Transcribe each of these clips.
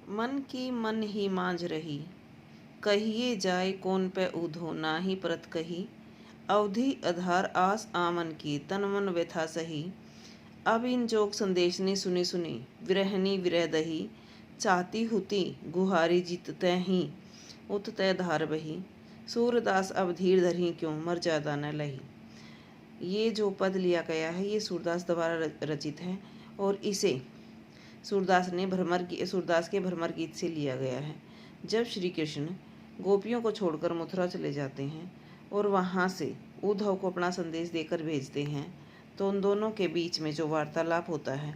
मन की मन ही मांझ रही, कहिए जाए कौन पे ऊधो नाही परत कही। अवधि आधार आस आमन की, तन मन व्यथा सही। अब इन जोग संदेश ने सुनी सुनी, विरहनी विरह दही। चाहती हुती गुहारी जीत तय ही, उत तय धार बही। सूरदास अब धीर धरी क्यों, मर ज्यादा न लही। ये जो पद लिया गया है ये सूरदास द्वारा रचित है और इसे सूरदास के भ्रमर गीत से लिया गया है। जब श्री कृष्ण गोपियों को छोड़कर मथुरा चले जाते हैं और वहाँ से उद्धव को अपना संदेश देकर भेजते हैं, तो उन दोनों के बीच में जो वार्तालाप होता है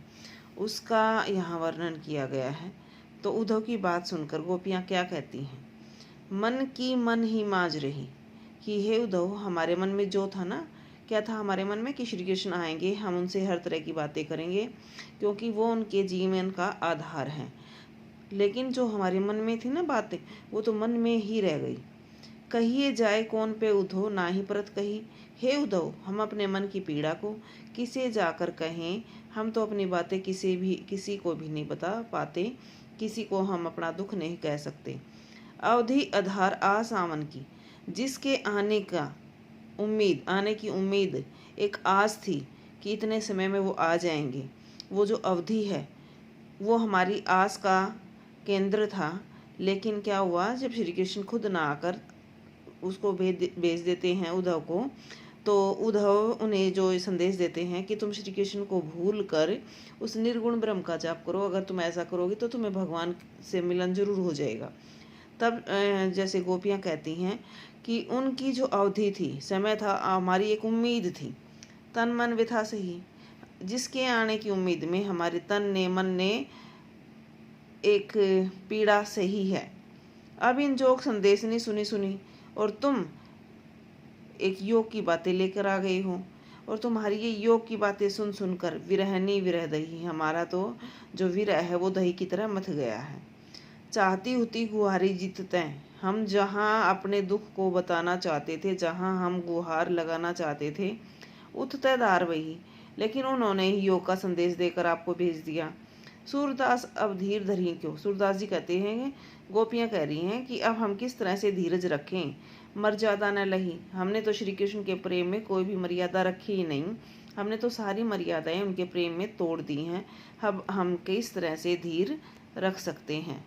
उसका यहाँ वर्णन किया गया है। तो उद्धव की बात सुनकर गोपियाँ क्या कहती हैं, मन की मन ही मांझ रही, कि हे उद्धव, हमारे मन में जो था ना, क्या था हमारे मन में कि श्री कृष्ण आएंगे, हम उनसे हर तरह की बातें करेंगे क्योंकि वो उनके जीवन का आधार हैं। लेकिन जो हमारे मन में थी ना बातें, वो तो मन में ही रह गई। कहिए जाए कौन पे उधो ना ही परत कही। हे उद्धव, हम अपने मन की पीड़ा को किसे जाकर कहें, हम तो अपनी बातें किसी को भी नहीं बता पाते, किसी को हम अपना दुख नहीं कह सकते। अवधि आधार आस आमन की, जिसके आने की उम्मीद एक आस थी कि इतने समय में वो आ जाएंगे, वो जो अवधि है वो हमारी आस का केंद्र था। लेकिन क्या हुआ, जब श्री कृष्ण खुद ना आकर उसको भेज देते हैं उद्धव को, तो उद्धव उन्हें जो संदेश देते हैं कि तुम श्री कृष्ण को भूल कर उस निर्गुण ब्रह्म का जाप करो, अगर तुम ऐसा करोगे तो तुम्हें भगवान से मिलन जरूर हो जाएगा। तब जैसे गोपियाँ कहती हैं कि उनकी जो अवधि थी, समय था, हमारी एक उम्मीद थी, तन मन व्यथा सही, जिसके आने की उम्मीद में हमारे तन ने मन ने एक पीड़ा सही है। अब इन जोग संदेश ने सुनी सुनी और तुम एक योग की बातें लेकर आ गए हो, और तुम्हारी ये योग की बातें सुन सुनकर विरहनी विरह दही, हमारा तो जो विरह है वो दही की तरह मथ गया है। चाहती हुती गुहारी जीतते, हम जहाँ अपने दुख को बताना चाहते थे, जहाँ हम गुहार लगाना चाहते थे, उठते दार वही, लेकिन उन्होंने ही योग का संदेश देकर आपको भेज दिया। सूरदास अब धीर धरी क्यों। सूरदास जी कहते हैं, गोपियाँ कह रही हैं कि अब हम किस तरह से धीरज रखें, मर्यादा न लही। हमने तो श्री कृष्ण के प्रेम में कोई भी मर्यादा रखी ही नहीं, हमने तो सारी मर्यादाएं उनके प्रेम में तोड़ दी हैं। अब हम किस तरह से धीर रख सकते हैं।